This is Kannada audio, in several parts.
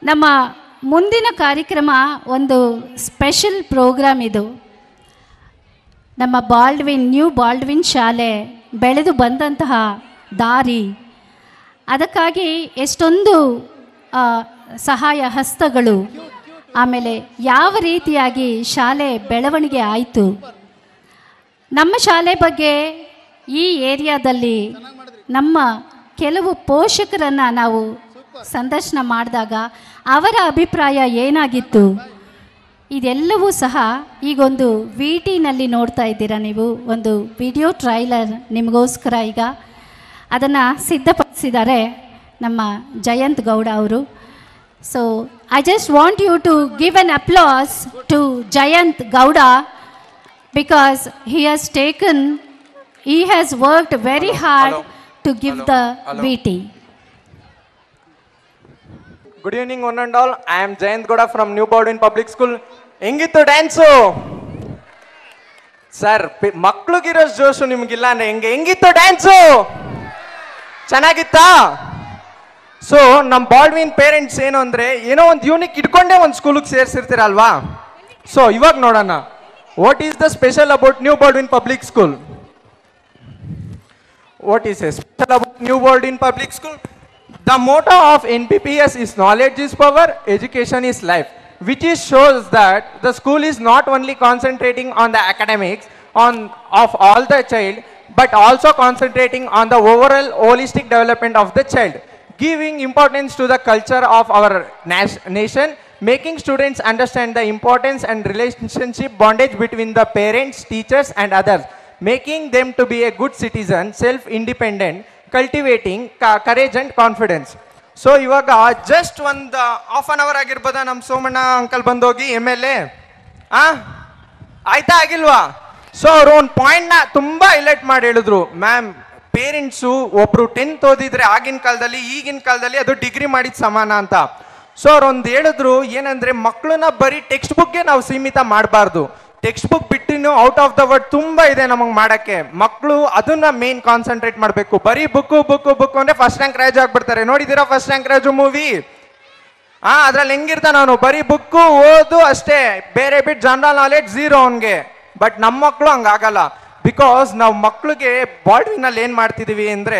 ನಮ್ಮ ಮುಂದಿನ ಕಾರ್ಯಕ್ರಮ ಒಂದು ಸ್ಪೆಷಲ್ ಪ್ರೋಗ್ರಾಮ್ ಇದು. ನಮ್ಮ ನ್ಯೂ ಬಾಲ್ಡ್ವಿನ್ ಶಾಲೆ ಬೆಳೆದು ಬಂದಂತಹ ದಾರಿ, ಅದಕ್ಕಾಗಿ ಎಷ್ಟೊಂದು ಸಹಾಯ ಹಸ್ತಗಳು, ಆಮೇಲೆ ಯಾವ ರೀತಿಯಾಗಿ ಶಾಲೆ ಬೆಳವಣಿಗೆ ಆಯಿತು. ನಮ್ಮ ಶಾಲೆ ಬಗ್ಗೆ ಈ ಏರಿಯಾದಲ್ಲಿ ನಮ್ಮ ಕೆಲವು ಪೋಷಕರನ್ನು ನಾವು ಸಂದರ್ಶನ ಮಾಡಿದಾಗ ಅವರ ಅಭಿಪ್ರಾಯ ಏನಾಗಿತ್ತು, ಇದೆಲ್ಲವೂ ಸಹ ಈಗೊಂದು ನಲ್ಲಿ ನೋಡ್ತಾ ಇದ್ದೀರಾ ನೀವು. ಒಂದು ವಿಡಿಯೋ ಟ್ರೈಲರ್ ನಿಮಗೋಸ್ಕರ ಈಗ ಅದನ್ನು ಸಿದ್ಧಪಡಿಸಿದ್ದಾರೆ ನಮ್ಮ ಜಯಂತ್ ಗೌಡ ಅವರು. So I just want you to give an applause to Jayanth Gowda because he has worked very hard to give the VT. Good evening one and all. I am Jayant Goda from New Baldwin Public School. Hengittu dance sir, ಮಕ್ಕಳಿಗಿರೋ ಜೋಶು ನಿಮಗಿಲ್ಲ ಅಂದ್ರೆ ಹೆಂಗಿತ್ತು ಡ್ಯಾನ್ಸು? ಚೆನ್ನಾಗಿತ್ತಾ? ಸೊ ನಮ್ಮ ಬಾಲ್ಡ್ವಿನ್ ಪೇರೆಂಟ್ಸ್ ಏನು ಅಂದ್ರೆ ಏನೋ ಒಂದು ಯೂನಿಕ್ ಇಟ್ಕೊಂಡೇ ಒಂದು ಸ್ಕೂಲಿಗೆ ಸೇರಿಸಿರ್ತೀರಲ್ವಾ. ಸೊ ಇವಾಗ ನೋಡೋಣ, what is the special about New Baldwin Public School? What is special about New Baldwin Public School? The motto of NPPS is knowledge is power, education is life, which shows that the school is not only concentrating on the academics of all the child, but also concentrating on the overall holistic development of the child, giving importance to the culture of our nation, making students understand the importance and relationship bondage between the parents, teachers and others, making them to be a good citizen, self-independent, cultivating courage and confidence. So ಇವಾಗ ಜಸ್ಟ್ ಒಂದು ಹಾಫ್ ಅನ್ ಅವರ್ ಆಗಿರ್ಬೋದಾ ನಮ್ಮ ಸೋಮಣ್ಣ ಅಂಕಲ್ ಬಂದೋಗಿ MLA ಆಯ್ತಾ ಆಗಿಲ್ವಾ? ಸೊ ಅವರು ಒಂದು ಪಾಯಿಂಟ್ನ ತುಂಬ ಹೈಲೈಟ್ ಮಾಡಿ ಹೇಳಿದ್ರು, ಮ್ಯಾಮ್ ಪೇರೆಂಟ್ಸು ಒಬ್ರು 10th ಓದಿದ್ರೆ ಆಗಿನ ಕಾಲದಲ್ಲಿ ಈಗಿನ ಕಾಲದಲ್ಲಿ ಅದು ಡಿಗ್ರಿ ಮಾಡಿದ ಸಮಾನ ಅಂತ. ಸೊ ಅವ್ರೊಂದು ಹೇಳಿದ್ರು ಏನಂದ್ರೆ, ಮಕ್ಕಳನ್ನ ಬರೀ ಟೆಕ್ಸ್ಟ್ ಬುಕ್ಗೆ ನಾವು ಸೀಮಿತ ಮಾಡಬಾರ್ದು. ಟೆಕ್ಸ್ಟ್ ಬುಕ್ ಬಿಟ್ಟಿನೂ ಔಟ್ ಆಫ್ ದ ವರ್ಡ್ ತುಂಬಾ ಇದೆ ನಮಗೆ ಮಾಡಕ್ಕೆ. ಮಕ್ಕಳು ಅದನ್ನ ಮೇನ್ ಕಾನ್ಸಂಟ್ರೇಟ್ ಮಾಡಬೇಕು. ಬರೀ ಬುಕ್ ಅಂದ್ರೆ ಫಸ್ಟ್ ರ್ಯಾಂಕ್ ರಾಜು ಆಗ್ಬಿಡ್ತಾರೆ. ನೋಡಿದೀರಾ ಫಸ್ಟ್ ರ್ಯಾಂಕ್ ರಾಜು ಮೂವಿ? ಅದ್ರಲ್ಲಿ ಹೆಂಗಿರ್ತಾನ ಅವನು, ಬರೀ ಬುಕ್ಕು ಓದು ಅಷ್ಟೇ, ಬೇರೆ ಬಿಟ್ಟು ಜನರಲ್ ನಾಲೆಡ್ಜ್ ಝೀರೋ ಅವನ್ಗೆ. ಬಟ್ ನಮ್ಮ ಮಕ್ಕಳು ಹಂಗಾಗಲ್ಲ. ಬಿಕಾಸ್ ನಾವು ಮಕ್ಳಿಗೆ ಬಾಲ್ಡ್ವಿನಲ್ಲಿ ಏನ್ ಮಾಡ್ತಿದೀವಿ ಅಂದ್ರೆ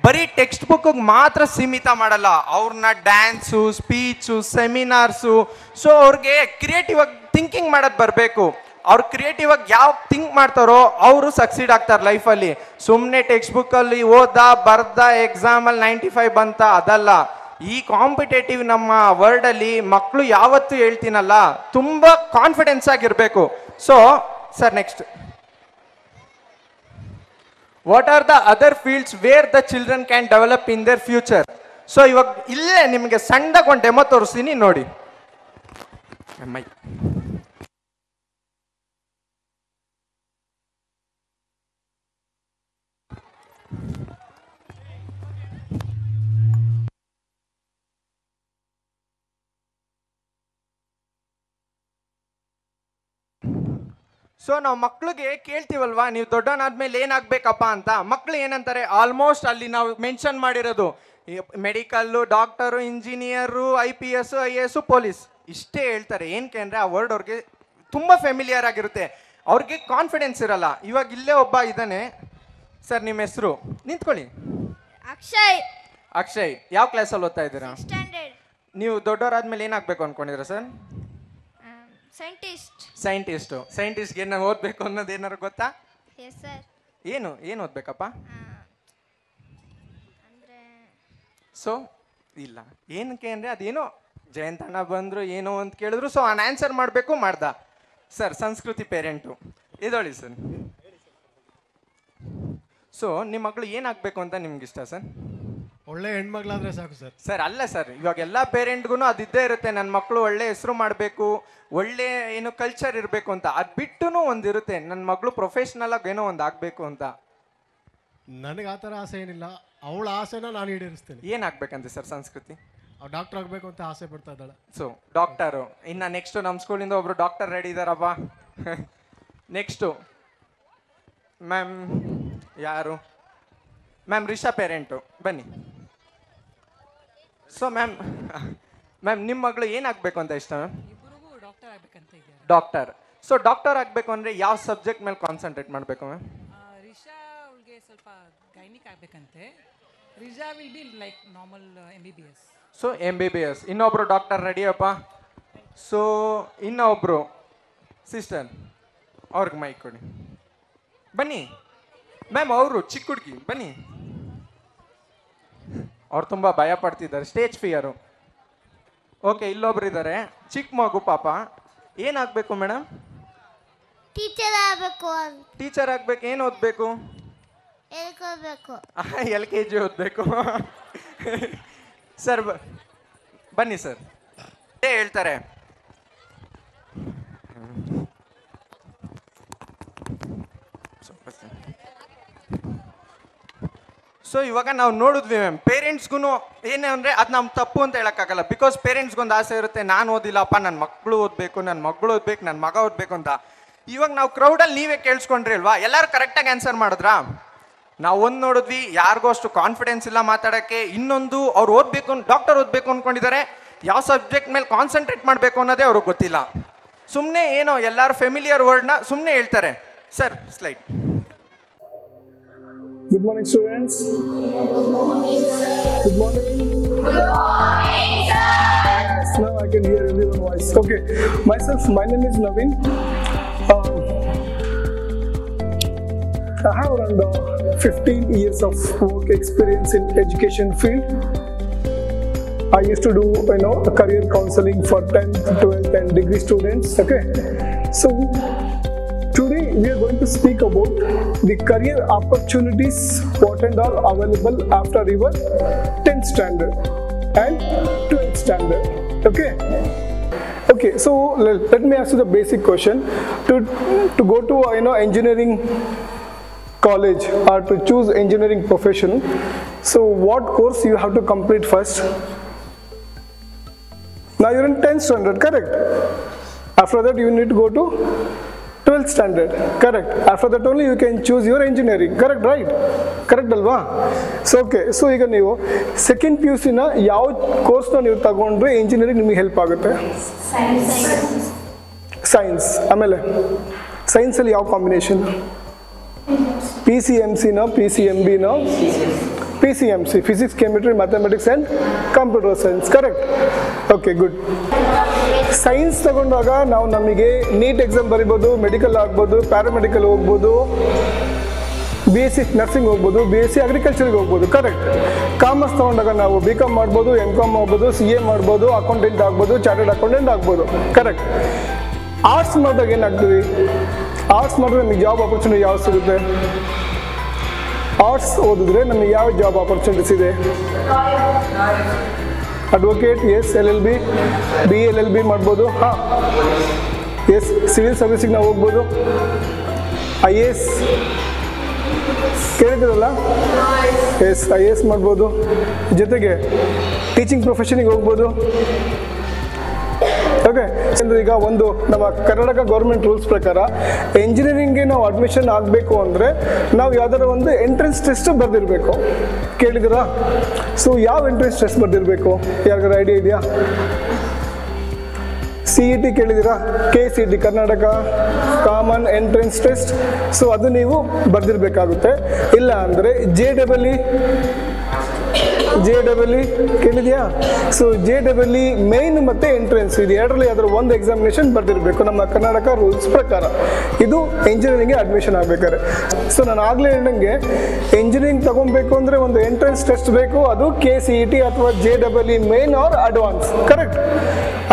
ಬರೀ ಟೆಕ್ಸ್ಟ್ ಬುಕ್ ಮಾತ್ರ ಸೀಮಿತ ಮಾಡಲ್ಲ, ಅವ್ರನ್ನ ಡ್ಯಾನ್ಸು, ಸ್ಪೀಚು, ಸೆಮಿನಾರ್ಸು. ಸೊ ಅವ್ರಿಗೆ ಕ್ರಿಯೇಟಿವ್ ಆಗಿ ಥಿಂಕಿಂಗ್ ಮಾಡೋದು ಬರಬೇಕು. ಅವ್ರು ಕ್ರಿಯೇಟಿವ್ ಆಗಿ ಯಾವ ಥಿಂಕ್ ಮಾಡ್ತಾರೋ ಅವರು ಸಕ್ಸೀಡ್ ಆಗ್ತಾರೆ ಲೈಫಲ್ಲಿ. ಸುಮ್ಮನೆ ಟೆಕ್ಸ್ಟ್ ಬುಕ್ಕಲ್ಲಿ ಬರ್ದ ಎಕ್ಸಾಮಲ್ಲಿ 95 ಬಂತ ಅದಲ್ಲ. ಈ ಕಾಂಪಿಟೇಟಿವ್ ನಮ್ಮ ವರ್ಲ್ಡಲ್ಲಿ ಮಕ್ಕಳು ಯಾವತ್ತೂ ಹೇಳ್ತೀನಲ್ಲ ತುಂಬ ಕಾನ್ಫಿಡೆನ್ಸ್ ಆಗಿರಬೇಕು. So sir next, what are the other fields where the children can develop in their future? So ಇವಾಗ ಇಲ್ಲೇ ನಿಮಗೆ ಸಣ್ಣದಾಗ ಒಂದು ಡೆಮೋ ತೋರಿಸ್ತೀನಿ ನೋಡಿ. ಸೊ ನಾವು ಮಕ್ಳಿಗೆ ಕೇಳ್ತೀವಲ್ವಾ, ನೀವು ದೊಡ್ಡವನಾದ್ಮೇಲೆ ಏನಾಗ್ಬೇಕಪ್ಪ ಅಂತ. ಮಕ್ಳು ಏನಂತಾರೆ, ಆಲ್ಮೋಸ್ಟ್ ಅಲ್ಲಿ ನಾವು ಮೆನ್ಷನ್ ಮಾಡಿರೋದು medical, doctor, engineer, IPS, IAS, police ಇಷ್ಟೇ ಹೇಳ್ತಾರೆ. ಏನಕ್ಕೆ ಅಂದರೆ ಆ ವರ್ಡ್ ಅವ್ರಿಗೆ ತುಂಬ ಫೆಮಿಲಿಯರ್ ಆಗಿರುತ್ತೆ, ಅವ್ರಿಗೆ ಕಾನ್ಫಿಡೆನ್ಸ್ ಇರಲ್ಲ. ಇವಾಗ ಇಲ್ಲೇ ಒಬ್ಬ ಇದ್ದಾನೆ ಸರ್, ನಿಮ್ಮ ಹೆಸರು? ನಿಂತ್ಕೊಳ್ಳಿ. ಅಕ್ಷಯ್. ಯಾವ ಕ್ಲಾಸಲ್ಲಿ ಓದ್ತಾ ಇದ್ದೀರಾ? ನೀವು ದೊಡ್ಡವರಾದ್ಮೇಲೆ ಏನಾಗಬೇಕು ಅನ್ಕೊಂಡಿದ್ದೀರಾ ಸರ್? ಸೈಂಟಿಸ್ಟ್ ಏನು ಓದ್ಬೇಕು ಅನ್ನೋದು ಏನಾರು ಗೊತ್ತಾ? ಏನು ಓದ್ಬೇಕಪ್ಪ? ಸೊ ಇಲ್ಲ, ಏನಕ್ಕೆ ಅಂದರೆ ಅದೇನೋ ಜಯಂತಣ್ಣ ಬಂದ್ರು ಏನೋ ಅಂತ ಕೇಳಿದ್ರು, ಸೊ ಅವ್ನು ಆನ್ಸರ್ ಮಾಡಬೇಕು, ಮಾಡ್ದ. ಸರ್ ಸಂಸ್ಕೃತಿ ಪೇರೆಂಟು ಇದೊಳಿ ಸರ್. ಸೊ ನಿಮ್ಮ ಮಗಳು ಏನಾಗಬೇಕು ಅಂತ ನಿಮ್ಗೆ ಇಷ್ಟ ಸರ್? ಒಳ್ಳೆ ಹೆಣ್ಮಗಳಾದ್ರೆ ಸಾಕು ಸರ್. ಸರ್ ಅಲ್ಲ ಸರ್, ಇವಾಗ ಎಲ್ಲ ಪೇರೆಂಟ್ಗೂ ಅದಿದ್ದೇ ಇರುತ್ತೆ, ನನ್ನ ಮಕ್ಕಳು ಒಳ್ಳೆ ಹೆಸರು ಮಾಡಬೇಕು, ಒಳ್ಳೆ ಏನು ಕಲ್ಚರ್ ಇರಬೇಕು ಅಂತ. ಅದು ಬಿಟ್ಟು ಒಂದಿರುತ್ತೆ, ನನ್ನ ಮಗಳು ಪ್ರೊಫೆಷ್ನಲ್ ಆಗಿ ಏನೋ ಒಂದು ಆಗಬೇಕು ಅಂತ. ನನಗೆ ಆ ಥರ ಆಸೆ ಏನಿಲ್ಲ, ಅವಳ ಆಸೆನ ನಾನು ಈಡೇರಿಸ್ತೇನೆ. ಏನಾಗಬೇಕಂತೆ ಸರ್ ಸಂಸ್ಕೃತಿ? ಅವ್ರು ಡಾಕ್ಟರ್ ಆಗಬೇಕು ಅಂತ ಆಸೆ ಪಡ್ತಾ ಇದ್ದಾಳೆ. ಸೊ ಡಾಕ್ಟರು, ಇನ್ನು ನೆಕ್ಸ್ಟು ನಮ್ಮ ಸ್ಕೂಲಿಂದ ಒಬ್ರು ಡಾಕ್ಟರ್ ರೆಡಿ ಇದ್ದಾರಪ್ಪ. ನೆಕ್ಸ್ಟು ಮ್ಯಾಮ್ ಯಾರು? ಮ್ಯಾಮ್ ರಿಷಾ ಪೇರೆಂಟು ಬನ್ನಿ. ಸೊ ಮ್ಯಾಮ್ ಮ್ಯಾಮ್ ನಿಮ್ಮ ಮಗಳು ಏನಾಗಬೇಕು ಅಂತ ಇಷ್ಟ ಮ್ಯಾಮ್? ಇಬ್ಬರಿಗೂ ಡಾಕ್ಟರ್ ಆಗಬೇಕಂತ ಇದ್ದಾರೆ. ಡಾಕ್ಟರ್. ಸೊ ಡಾಕ್ಟರ್ ಆಗಬೇಕು ಅಂದರೆ ಯಾವ ಸಬ್ಜೆಕ್ಟ್ ಮೇಲೆ ಕಾನ್ಸಂಟ್ರೇಟ್ ಮಾಡಬೇಕು ಮ್ಯಾಮ್? ರಿಷಾ ಅವಳಿಗೆ ಸ್ವಲ್ಪ ಗೈನಿಕ್ ಆಗಬೇಕಂತೆ. Risha will be like normal MBBS. So MBBS. ಇನ್ನೊಬ್ರು ಡಾಕ್ಟರ್ ರೆಡಿಯಪ್ಪ. ಸೊ ಇನ್ನೊಬ್ರು ಸಿಸ್ಟರ್, ಅವ್ರಿಗೆ ಮೈಕ್ ಕೊಡಿ. ಬನ್ನಿ ಮ್ಯಾಮ್, ಅವರು ಚಿಕ್ಕ ಹುಡುಗಿ, ಬನ್ನಿ. ಅವ್ರು ತುಂಬ ಭಯ ಪಡ್ತಿದ್ದಾರೆ, ಸ್ಟೇಜ್ ಫಿಯರು. ಓಕೆ, ಇಲ್ಲೊಬ್ರು ಇದ್ದಾರೆ, ಚಿಕ್ಕ ಮಗು ಪಾಪ. ಏನಾಗಬೇಕು ಮೇಡಮ್? ಟೀಚರ್ ಆಗಬೇಕು. ಟೀಚರ್ ಆಗ್ಬೇಕು. ಏನು ಓದಬೇಕು? ಹೇಳ್ಕೋಬೇಕು. LKG ಓದಬೇಕು. ಸರ್ ಬನ್ನಿ ಸರ್. ಹೇಳ್ತಾರೆ ಸೊ ಇವಾಗ ನಾವು ನೋಡಿದ್ವಿ ಮ್ಯಾಮ್, ಪೇರೆಂಟ್ಸ್ಗೂ ಏನೇ ಅಂದರೆ ಅದು ನಮ್ಮ ತಪ್ಪು ಅಂತ ಹೇಳೋಕ್ಕಾಗಲ್ಲ. ಬಿಕಾಸ್ ಪೇರೆಂಟ್ಸ್ಗೊಂದು ಆಸೆ ಇರುತ್ತೆ, ನಾನು ಓದಿಲ್ಲಪ್ಪ, ನನ್ನ ಮಕ್ಕಳು ಓದಬೇಕು, ನನ್ನ ಮಗಳು ಓದಬೇಕು, ನನ್ನ ಮಗ ಓದಬೇಕು ಅಂತ. ಇವಾಗ ನಾವು ಕ್ರೌಡಲ್ಲಿ ನೀವೇ ಕೇಳಿಸ್ಕೊಂಡ್ರಿ ಅಲ್ವಾ, ಎಲ್ಲರೂ ಕರೆಕ್ಟಾಗಿ ಆನ್ಸರ್ ಮಾಡಿದ್ರಾ? ನಾವು ಒಂದು ನೋಡಿದ್ವಿ, ಯಾರಿಗೂ ಅಷ್ಟು ಕಾನ್ಫಿಡೆನ್ಸ್ ಇಲ್ಲ ಮಾತಾಡೋಕ್ಕೆ. ಇನ್ನೊಂದು, ಅವ್ರು ಓದಬೇಕು, ಡಾಕ್ಟರ್ ಓದಬೇಕು ಅಂದ್ಕೊಂಡಿದ್ದಾರೆ, ಯಾವ ಸಬ್ಜೆಕ್ಟ್ ಮೇಲೆ ಕಾನ್ಸಂಟ್ರೇಟ್ ಮಾಡಬೇಕು ಅನ್ನೋದೇ ಅವ್ರಿಗೆ ಗೊತ್ತಿಲ್ಲ. ಸುಮ್ಮನೆ ಏನೋ ಎಲ್ಲರೂ ಫೆಮಿಲಿಯರ್ ವರ್ಡ್ನ ಸುಮ್ಮನೆ ಹೇಳ್ತಾರೆ. Sir slide. Good morning, students. Good morning. Now I can hear everyone's voice. Okay, my name is Naveen. I have around 15 years of work experience in education field. I used to do, career counseling for 10th, 12th and degree students. Okay, so today we are going to speak about the career opportunities what and all available after your 10th standard and 12th standard. Okay, so let me ask you the basic question. To go to engineering college or to choose engineering profession, so what course you have to complete first? Now you're in 10th standard, correct? After that you need to go to 12th standard, correct? After that only you can choose your engineering, correct, right? Correct alva? So okay, so ಈಗ ನೀವು ಸೆಕೆಂಡ್ PUC ನ ಯಾವ ಕೋರ್ಸ್ನ ನೀವು ತಗೊಂಡ್ರೆ ಇಂಜಿನಿಯರಿಂಗ್ ನಿಮಗೆ ಹೆಲ್ಪ್ ಆಗುತ್ತೆ? ಸೈನ್ಸ್. ಆಮೇಲೆ ಸೈನ್ಸಲ್ಲಿ ಯಾವ ಕಾಂಬಿನೇಷನ್? PCMC ನ, PCMB ನ? PCMC, physics, chemistry, mathematics and computer science, correct? Okay, good. Science ತಗೊಂಡಾಗ ನಾವು ನಮಗೆ ನೀಟ್ ಎಕ್ಸಾಮ್ ಬರಿಬೋದು, ಮೆಡಿಕಲ್ ಆಗ್ಬೋದು, ಪ್ಯಾರಾಮೆಡಿಕಲ್ ಹೋಗ್ಬೋದು, BSc ನರ್ಸಿಂಗ್ ಹೋಗ್ಬೋದು, BSc ಅಗ್ರಿಕಲ್ಚರ್ಗೆ ಹೋಗ್ಬೋದು, ಕರೆಕ್ಟ್? ಕಾಮರ್ಸ್ ತಗೊಂಡಾಗ ನಾವು BCom ಮಾಡ್ಬೋದು, MCom ಮಾಡ್ಬೋದು, CA ಮಾಡ್ಬೋದು, ಅಕೌಂಟೆಂಟ್ ಆಗ್ಬೋದು, ಚಾರ್ಟೆಡ್ ಅಕೌಂಟೆಂಟ್ ಆಗ್ಬೋದು, ಕರೆಕ್ಟ್? ಆರ್ಟ್ಸ್ ಮಾಡಿದಾಗ ಏನಾಗ್ತೀವಿ? ಆರ್ಟ್ಸ್ ಮಾಡಿದ್ರೆ ನಮಗೆ ಜಾಬ್ ಆಪರ್ಚುನಿಟಿ ಯಾವ್ದು ಸಿಗುತ್ತೆ? ಆರ್ಟ್ಸ್ ಓದಿದ್ರೆ ನಮಗೆ ಯಾವ ಜಾಬ್ ಆಪರ್ಚುನಿಟೀಸ್ ಇದೆ? Advocate, yes. LLB, BLLB ಮಾಡ್ಬೋದು, ಹಾಂ, ಎಸ್. ಸಿವಿಲ್ ಸರ್ವಿಸಿಗೆ ನಾವು ಹೋಗ್ಬೋದು, IAS ಕೇಳಿದ್ರಲ್ಲ, ಎಸ್, IAS ಮಾಡ್ಬೋದು. ಜೊತೆಗೆ ಟೀಚಿಂಗ್ ಪ್ರೊಫೆಷನಿಗೆ ಹೋಗ್ಬೋದು. ಓಕೆ, ಈಗ ಒಂದು ನಮ್ಮ ಕರ್ನಾಟಕ ಗೌರ್ಮೆಂಟ್ ರೂಲ್ಸ್ ಪ್ರಕಾರ ಎಂಜಿನಿಯರಿಂಗ್ಗೆ ನಾವು ಅಡ್ಮಿಷನ್ ಆಗಬೇಕು ಅಂದರೆ ನಾವು ಯಾವ್ದಾರ ಒಂದು ಎಂಟ್ರೆನ್ಸ್ ಟೆಸ್ಟ್ ಬರೆದಿರಬೇಕು. ಕೇಳಿದಿರಾ? ಸೊ ಯಾವ ಎಂಟ್ರೆನ್ಸ್ ಟೆಸ್ಟ್ ಬರೆದಿರಬೇಕು? ಯಾರಿಗಾರ ಐಡಿಯಾ ಇದೆಯಾ? CET ಕೇಳಿದಿರಾ? KCET, Karnataka common entrance test. So ಅದು ನೀವು ಬರೆದಿರಬೇಕಾಗುತ್ತೆ. ಇಲ್ಲ ಅಂದರೆ JEE ಕೇಳಿದ್ಯಾ? ಸೊ JEE ಮೇನ್ ಮತ್ತು ಎಂಟ್ರೆನ್ಸ್, ಇದು ಎರಡರಲ್ಲಿ ಯಾವ್ದಾದ್ರು ಒಂದು ಎಕ್ಸಾಮಿನೇಷನ್ ಬರೆದಿರಬೇಕು ನಮ್ಮ ಕರ್ನಾಟಕ ರೂಲ್ಸ್ ಪ್ರಕಾರ. ಇದು ಇಂಜಿನಿಯರಿಂಗ್ಗೆ ಅಡ್ಮಿಷನ್ ಆಗಬೇಕಾದ್ರೆ. ಸೊ ನಾನು ಆಗಲೇ ಹೇಳಿದಂಗೆ ಇಂಜಿನಿಯರಿಂಗ್ ತಗೊಬೇಕು ಅಂದರೆ ಒಂದು ಎಂಟ್ರೆನ್ಸ್ ಟೆಸ್ಟ್ ಬೇಕು, ಅದು KCET ಅಥವಾ JEE main or advance, correct?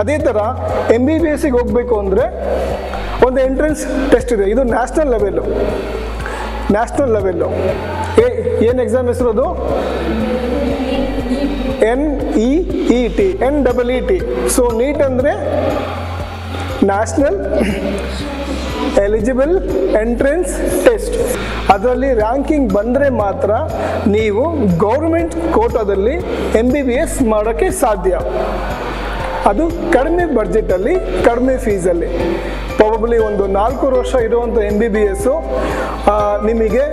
ಅದೇ ಥರ MBBSಗೆ ಹೋಗಬೇಕು ಅಂದರೆ ಒಂದು ಎಂಟ್ರೆನ್ಸ್ ಟೆಸ್ಟ್ ಇದೆ, ಇದು ನ್ಯಾಷನಲ್ ಲೆವೆಲ್ಲು. ಏನು ಎಕ್ಸಾಮ್ ಹೆಸರು? NEET. ಸೊ ನೀಟ್ ಅಂದರೆ ನ್ಯಾಷನಲ್ ಎಲಿಜಿಬಲ್ ಎಂಟ್ರೆನ್ಸ್ ಟೆಸ್ಟ್. ಅದರಲ್ಲಿ ರ್ಯಾಂಕಿಂಗ್ ಬಂದರೆ ಮಾತ್ರ ನೀವು ಗೌರ್ಮೆಂಟ್ ಕೋಟಾದಲ್ಲಿ MBBS ಮಾಡೋಕ್ಕೆ ಸಾಧ್ಯ. ಅದು ಕಡಿಮೆ ಬಡ್ಜೆಟಲ್ಲಿ, ಕಡಿಮೆ ಫೀಸಲ್ಲಿ. ಪ್ರಾಬಬ್ಲಿ ಒಂದು 4 ವರ್ಷ ಇರುವಂಥ MBBS ನಿಮಗೆ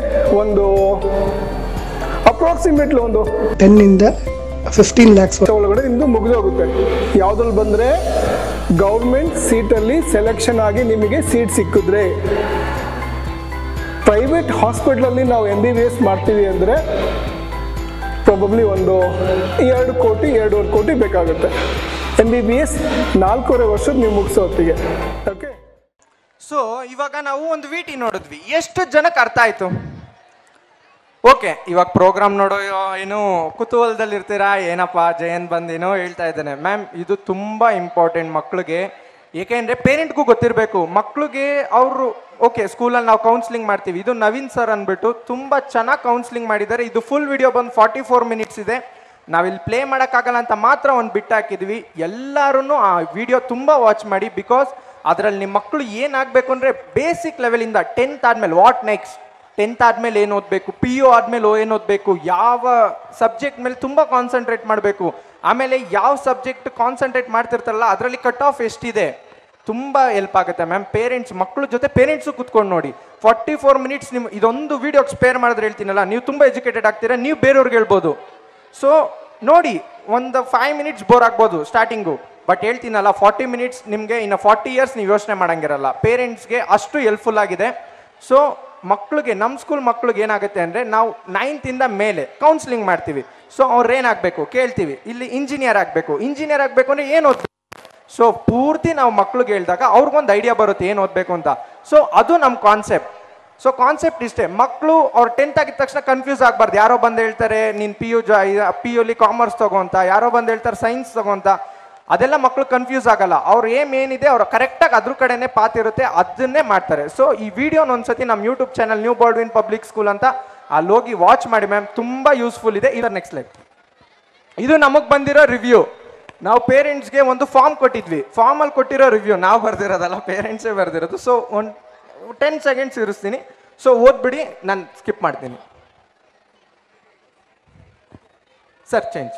ಒಂದು ಅಪ್ರಾಕ್ಸಿಮೇಟ್ಲಿ ಒಂದು 10 ಇಂದ 15 lakhs ಒಳಗಡೆ ನಿಮ್ದು ಮುಗಿದೋಗುತ್ತೆ. ಯಾವ್ದ್ರಲ್ಲಿ ಬಂದ್ರೆ ಗೌರ್ಮೆಂಟ್ ಸೀಟಲ್ಲಿ ಸೆಲೆಕ್ಷನ್ ಆಗಿ ನಿಮಗೆ ಸೀಟ್ ಸಿಕ್ಕಿದ್ರೆ, ಪ್ರೈವೇಟ್ ಹಾಸ್ಪಿಟ್ಲಲ್ಲಿ ನಾವು MBBS ಮಾಡ್ತೀವಿ ಅಂದರೆ ಪ್ರಾಬಬ್ಲಿ ಒಂದು 2 ಕೋಟಿ 2.5 ಕೋಟಿ ಬೇಕಾಗುತ್ತೆ. MBBS 4.5 ವರ್ಷದ ನೀವು ಮುಗಿಸೋ ಹೊತ್ತಿಗೆ. ಓಕೆ, ಸೊ ಇವಾಗ ನಾವು ಒಂದು VT ನೋಡಿದ್ವಿ. ಎಷ್ಟು ಜನಕ್ಕೆ ಅರ್ಥ ಆಯ್ತು? ಓಕೆ, ಇವಾಗ ಪ್ರೋಗ್ರಾಮ್ ನೋಡೋ ಏನು ಕುತೂಹಲದಲ್ಲಿ ಇರ್ತೀರಾ, ಏನಪ್ಪ ಜಯಂತ್ ಬಂದೇನೋ ಹೇಳ್ತಾ ಇದ್ದಾನೆ. ಮ್ಯಾಮ್, ಇದು ತುಂಬ ಇಂಪಾರ್ಟೆಂಟ್ ಮಕ್ಳಿಗೆ. ಏಕೆಂದರೆ ಪೇರೆಂಟ್ಗೂ ಗೊತ್ತಿರಬೇಕು ಮಕ್ಳಿಗೆ. ಅವರು ಓಕೆ, ಸ್ಕೂಲಲ್ಲಿ ನಾವು ಕೌನ್ಸಿಲಿಂಗ್ ಮಾಡ್ತೀವಿ. ಇದು ನವೀನ್ ಸರ್ ಅಂದ್ಬಿಟ್ಟು ತುಂಬ ಚೆನ್ನಾಗಿ ಕೌನ್ಸಿಲಿಂಗ್ ಮಾಡಿದ್ದಾರೆ. ಇದು ಫುಲ್ ವಿಡಿಯೋ ಬಂದು 44 ಮಿನಿಟ್ಸ್ ಇದೆ. ನಾವಿಲ್ಲಿ ಪ್ಲೇ ಮಾಡೋಕ್ಕಾಗಲ್ಲ ಅಂತ ಮಾತ್ರ ಒಂದು ಬಿಟ್ಟು ಹಾಕಿದ್ವಿ. ಎಲ್ಲರೂ ಆ ವಿಡಿಯೋ ತುಂಬ ವಾಚ್ ಮಾಡಿ. ಬಿಕಾಸ್ ಅದರಲ್ಲಿ ನಿಮ್ಮ ಮಕ್ಕಳು ಏನಾಗಬೇಕು ಅಂದರೆ ಬೇಸಿಕ್ ಲೆವೆಲಿಂದ 10th ಆದಮೇಲೆ ವಾಟ್ ನೆಕ್ಸ್ಟ್, 10th ಆದಮೇಲೆ ಏನು ಓದಬೇಕು, PU ಆದಮೇಲೆ ಏನು ಓದಬೇಕು, ಯಾವ ಸಬ್ಜೆಕ್ಟ್ ಮೇಲೆ ತುಂಬ ಕಾನ್ಸಂಟ್ರೇಟ್ ಮಾಡಬೇಕು, ಆಮೇಲೆ ಯಾವ ಸಬ್ಜೆಕ್ಟ್ ಕಾನ್ಸಂಟ್ರೇಟ್ ಮಾಡ್ತಿರ್ತಾರಲ್ಲ ಅದರಲ್ಲಿ ಕಟ್ ಆಫ್ ಎಷ್ಟಿದೆ, ತುಂಬ ಹೆಲ್ಪ್ ಆಗುತ್ತೆ ಮ್ಯಾಮ್. ಪೇರೆಂಟ್ಸ್ ಮಕ್ಕಳ ಜೊತೆ ಪೇರೆಂಟ್ಸು ಕುತ್ಕೊಂಡು ನೋಡಿ. 44 ಮಿನಿಟ್ಸ್ ನಿಮ್ಮ ಇದೊಂದು ವೀಡಿಯೋಗೆ ಸ್ಪೇರ್ ಮಾಡಿದ್ರೆ ಹೇಳ್ತೀನಲ್ಲ, ನೀವು ತುಂಬ ಎಜುಕೇಟೆಡ್ ಆಗ್ತೀರಾ, ನೀವು ಬೇರೆಯವ್ರಿಗೆ ಹೇಳ್ಬೋದು. ಸೊ ನೋಡಿ, ಒಂದು 5 ಮಿನಿಟ್ಸ್ ಬೋರ್ ಆಗ್ಬೋದು ಸ್ಟಾರ್ಟಿಂಗು, ಬಟ್ ಹೇಳ್ತೀನಲ್ಲ 40 ಮಿನಿಟ್ಸ್ ನಿಮಗೆ ಇನ್ನು 40 ಇಯರ್ಸ್ ನೀವು ಯೋಚನೆ ಮಾಡೋಂಗಿರಲ್ಲ. ಪೇರೆಂಟ್ಸ್ಗೆ ಅಷ್ಟು ಹೆಲ್ಪ್ಫುಲ್ ಆಗಿದೆ. ಸೊ ಮಕ್ಕಳಿಗೆ, ನಮ್ಮ ಸ್ಕೂಲ್ ಮಕ್ಳಿಗೆ ಏನಾಗುತ್ತೆ ಅಂದರೆ, ನಾವು 9th ಇಂದ ಮೇಲೆ ಕೌನ್ಸಿಲಿಂಗ್ ಮಾಡ್ತೀವಿ. ಸೊ ಅವ್ರು ಏನಾಗಬೇಕು ಕೇಳ್ತೀವಿ, ಇಲ್ಲಿ ಇಂಜಿನಿಯರ್ ಆಗಬೇಕು ಅಂದರೆ ಏನು ಓದ್ಬೇಕು. ಸೊ ಪೂರ್ತಿ ನಾವು ಮಕ್ಳಿಗೆ ಹೇಳಿದಾಗ ಅವ್ರಿಗೊಂದು ಐಡಿಯಾ ಬರುತ್ತೆ ಏನು ಓದಬೇಕು ಅಂತ. ಸೊ ಅದು ನಮ್ಮ ಕಾನ್ಸೆಪ್ಟ್. ಸೊ ಕಾನ್ಸೆಪ್ಟ್ ಇಷ್ಟೇ, ಮಕ್ಕಳು ಅವ್ರು 10th ಆಗಿದ ತಕ್ಷಣ ಕನ್ಫ್ಯೂಸ್ ಆಗಬಾರ್ದು. ಯಾರೋ ಬಂದು ಹೇಳ್ತಾರೆ ನೀನು PU ಕಾಮರ್ಸ್ ತಗೋ ಅಂತ, ಯಾರೋ ಬಂದು ಹೇಳ್ತಾರೆ ಸೈನ್ಸ್ ತಗೋ ಅಂತ. ಅದೆಲ್ಲ ಮಕ್ಕಳು ಕನ್ಫ್ಯೂಸ್ ಆಗಲ್ಲ. ಅವ್ರು ಏನಿದೆ ಅವ್ರು ಕರೆಕ್ಟಾಗಿ ಅದ್ರ ಕಡೆನೇ ಪಾತ್ ಇರುತ್ತೆ, ಅದನ್ನೇ ಮಾಡ್ತಾರೆ. ಸೊ ಈ ವಿಡಿಯೋನ ಒಂದ್ಸತಿ ನಮ್ಮ YouTube channel new Baldwin public school ಅಂತ ಅಲ್ಲಿ ಹೋಗಿ ವಾಚ್ ಮಾಡಿ ಮ್ಯಾಮ್, ತುಂಬ ಯೂಸ್ಫುಲ್ ಇದೆ. ಇದರ ನೆಕ್ಸ್ಟ್ ಲೈಕ್, ಇದು ನಮಗೆ ಬಂದಿರೋ ರಿವ್ಯೂ. ನಾವು ಪೇರೆಂಟ್ಸ್ಗೆ ಒಂದು ಫಾರ್ಮ್ ಕೊಟ್ಟಿದ್ವಿ. ಫಾರ್ಮಲ್ಲಿ ಕೊಟ್ಟಿರೋ ರಿವ್ಯೂ ನಾವು ಬರ್ದಿರೋದಲ್ಲ, ಪೇರೆಂಟ್ಸೇ ಬರ್ದಿರೋದು. ಸೊ ಒಂದು 10 ಸೆಕೆಂಡ್ಸ್ ಇರಿಸ್ತೀನಿ. ಸೊ ಓದ್ಬಿಡಿ, ನಾನು ಸ್ಕಿಪ್ ಮಾಡ್ತೀನಿ. Sir change.